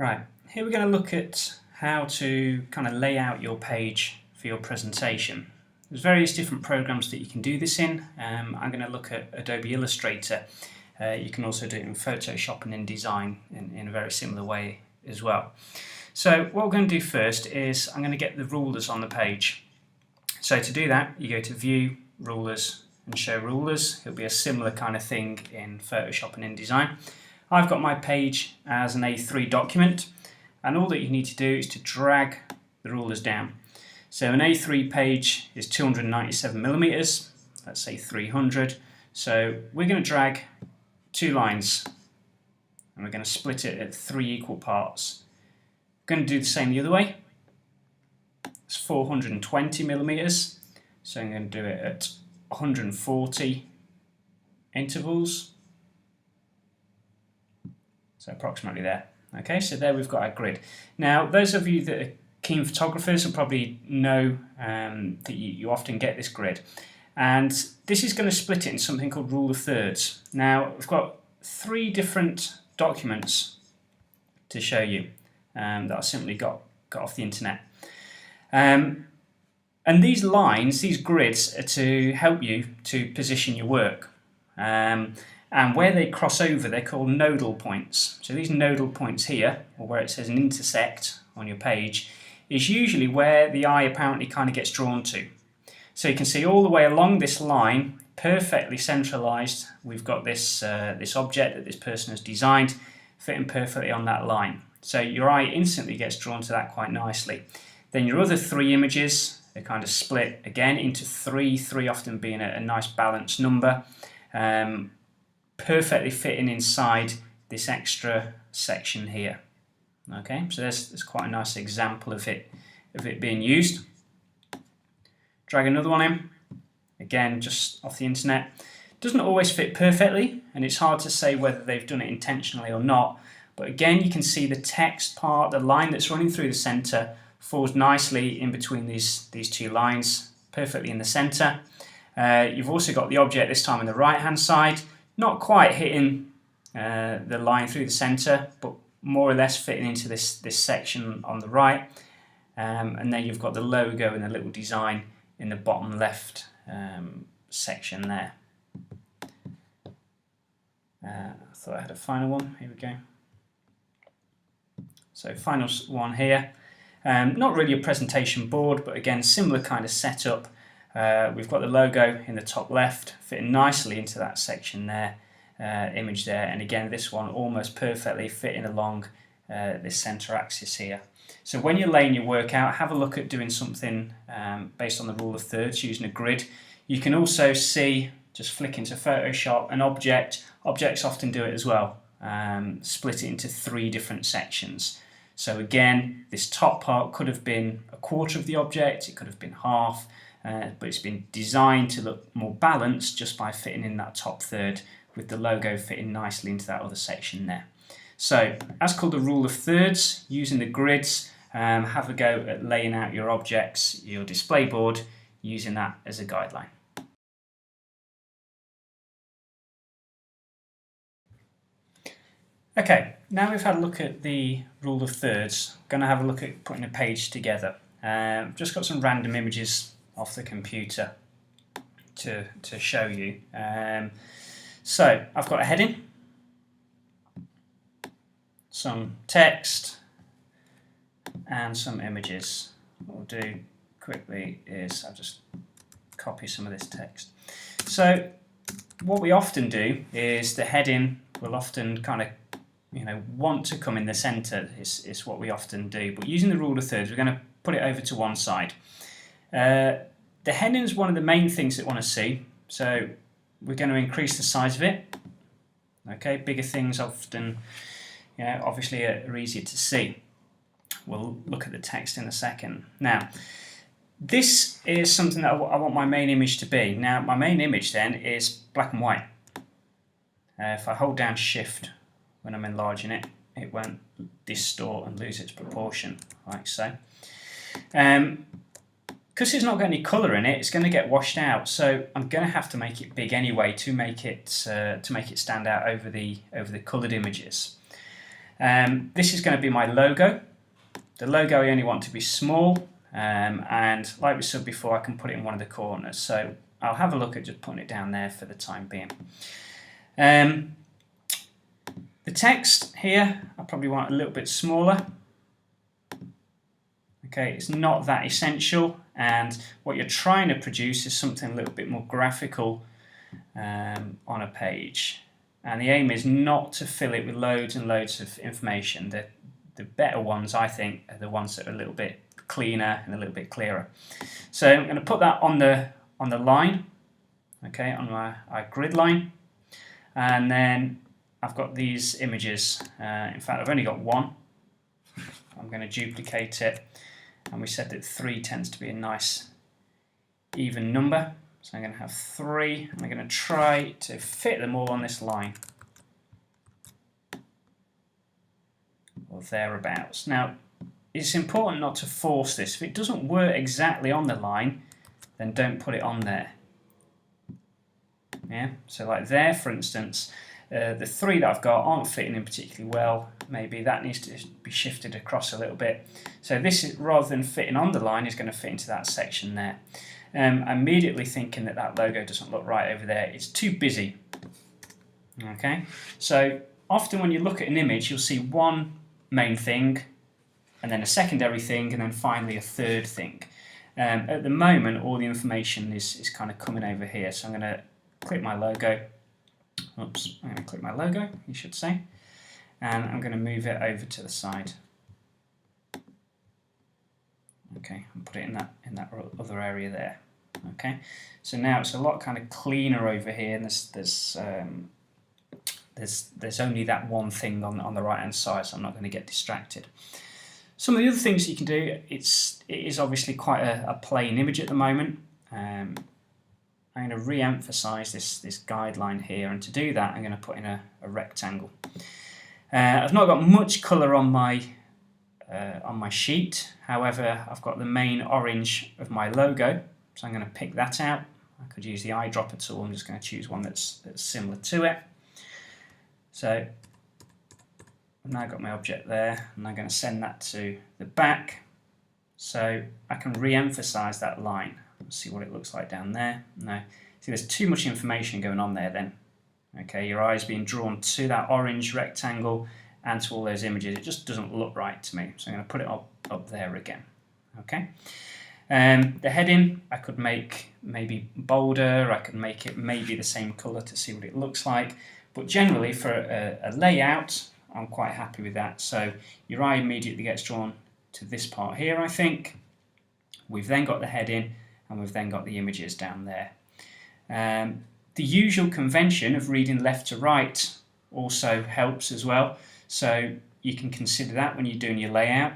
Right, here we're going to look at how to kind of lay out your page for your presentation. There's various different programs that you can do this in. I'm going to look at Adobe Illustrator. You can also do it in Photoshop and InDesign in a very similar way as well. So what we're going to do first is I'm going to get the rulers on the page. So to do that, you go to View, Rulers and Show Rulers. It'll be a similar kind of thing in Photoshop and InDesign. I've got my page as an A3 document, and all that you need to do is to drag the rulers down. So an A3 page is 297 millimeters, let's say 300. So we're going to drag two lines and we're going to split it at 3 equal parts. We're going to do the same the other way. It's 420 millimeters, so I'm going to do it at 140 intervals. So approximately there. Okay, so there we've got our grid. Now, those of you that are keen photographers will probably know that you often get this grid. And this is going to split it in something called rule of thirds. Now, we've got 3 different documents to show you that I simply got off the internet. And these lines, these grids, are to help you to position your work. And where they cross over, they're called nodal points. So these nodal points here, or where it says an intersect on your page, is usually where the eye apparently kind of gets drawn to. So you can see all the way along this line, perfectly centralized, we've got this, this object that this person has designed, fitting perfectly on that line. So your eye instantly gets drawn to that quite nicely. Then your other 3 images are kind of split again into 3 often being a nice balanced number. Perfectly fitting inside this extra section here. Okay, so there's quite a nice example of it being used. Drag another one in, again just off the internet. Doesn't always fit perfectly, and it's hard to say whether they've done it intentionally or not, but again you can see the text part, the line that's running through the center, falls nicely in between these 2 lines, perfectly in the center. You've also got the object this time on the right hand side, not quite hitting the line through the center, but more or less fitting into this section on the right. And then you've got the logo and the little design in the bottom left section there. I thought I had a final one. Here we go. So final one here. Not really a presentation board, but again similar kind of setup. We've got the logo in the top left, fitting nicely into that section there, image there, and again this one almost perfectly fitting along this center axis here. So when you're laying your work out, have a look at doing something based on the rule of thirds using a grid. You can also see, just flick into Photoshop, an object. Objects often do it as well, split it into 3 different sections. So again, this top part could have been a quarter of the object, it could have been half, but it's been designed to look more balanced just by fitting in that top third with the logo fitting nicely into that other section there. So that's called the rule of thirds. Using the grids, have a go at laying out your objects, your display board, using that as a guideline. Okay, now we've had a look at the rule of thirds, I'm going to have a look at putting a page together. Just got some random images off the computer to show you. So I've got a heading, some text and some images. What we'll do quickly is I'll just copy some of this text. So what we often do is the heading will often kind of want to come in the center is what we often do, but using the rule of thirds we're going to put it over to one side. The heading is one of the main things that we want to see, so we're going to increase the size of it. Okay, bigger things often, obviously are easier to see. We'll look at the text in a second. Now, this is something that I want my main image to be. Now, my main image then is black and white. If I hold down Shift when I'm enlarging it, it won't distort and lose its proportion, like so. Because it's not got any colour in it, it's going to get washed out. So I'm going to have to make it big anyway to make it stand out over the coloured images. This is going to be my logo. The logo I only want to be small, and like we said before, I can put it in one of the corners. So I'll have a look at just putting it down there for the time being. The text here, I probably want a little bit smaller. Okay, it's not that essential, and what you're trying to produce is something a little bit more graphical on a page. And the aim is not to fill it with loads and loads of information. The better ones, I think, are the ones that are a little bit cleaner and a little bit clearer. So I'm going to put that on the line, okay, on my grid line, and then I've got these images. In fact, I've only got one. I'm going to duplicate it, and we said that 3 tends to be a nice even number. So I'm going to have 3, and I'm going to try to fit them all on this line, or thereabouts. Now, it's important not to force this. If it doesn't work exactly on the line, then don't put it on there. Yeah, so like there, for instance, the 3 that I've got aren't fitting in particularly well. Maybe that needs to be shifted across a little bit. So this, is, rather than fitting on the line, is going to fit into that section there. I'm immediately thinking that that logo doesn't look right over there. It's too busy. Okay, so often when you look at an image, you'll see one main thing, and then a secondary thing, and then finally a third thing. At the moment, all the information is kind of coming over here. So I'm going to click my logo. Oops, I'm going to click my logo, you should say. And I'm going to move it over to the side. Okay, and put it in that other area there. Okay, so now it's a lot kind of cleaner over here, and there's only that one thing on the right hand side, so I'm not going to get distracted. Some of the other things you can do, it is obviously quite a plain image at the moment. I'm going to re-emphasize this guideline here, and to do that I'm going to put in a rectangle. I've not got much colour on my sheet, however I've got the main orange of my logo, so I'm going to pick that out. I could use the eyedropper tool. I'm just going to choose one that's similar to it. So I've now got my object there, and I'm going to send that to the back so I can re-emphasize that line. Let's see what it looks like down there. No, see, there's too much information going on there then. Okay, your eye's being drawn to that orange rectangle and to all those images. It just doesn't look right to me, so I'm going to put it up there again. Okay, the heading I could make maybe bolder. I could make it maybe the same color to see what it looks like, but generally for a layout I'm quite happy with that. So your eye immediately gets drawn to this part here, I think. We've then got the heading, and we've then got the images down there. The usual convention of reading left to right also helps as well, so you can consider that when you're doing your layout.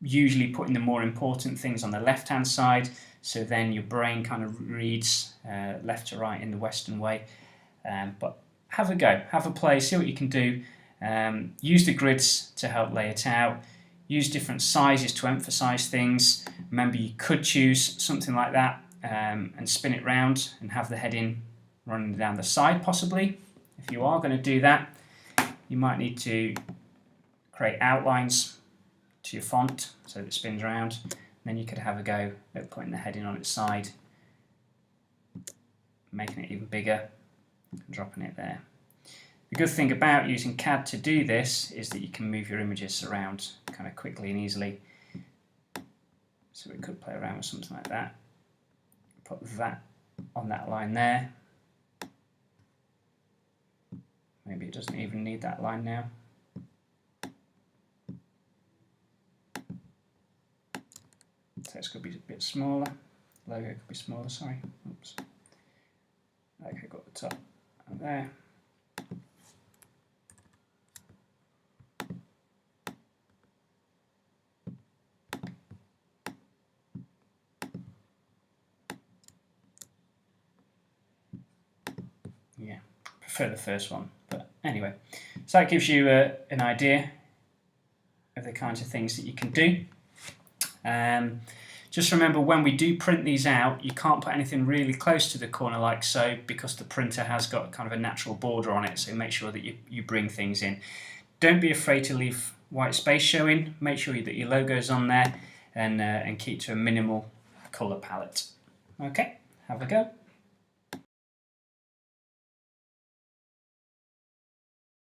Usually putting the more important things on the left hand side, so then your brain kind of reads left to right in the Western way. But have a go, have a play, see what you can do. Use the grids to help lay it out. Use different sizes to emphasize things. Remember, you could choose something like that and spin it round and have the heading running down the side possibly. If you are going to do that, you might need to create outlines to your font so that it spins around. And then you could have a go at putting the heading on its side, making it even bigger, and dropping it there. The good thing about using CAD to do this is that you can move your images around kind of quickly and easily. So we could play around with something like that. Put that on that line there. Maybe it doesn't even need that line now. Text could be a bit smaller. Logo could be smaller, sorry. Oops. Okay, got the top and there. Yeah, prefer the first one, but anyway. So that gives you an idea of the kinds of things that you can do. Just remember, when we do print these out, you can't put anything really close to the corner like so, because the printer has got kind of a natural border on it, so make sure that you bring things in. Don't be afraid to leave white space showing. Make sure that your logo's on there, and keep to a minimal colour palette. Okay, have a go.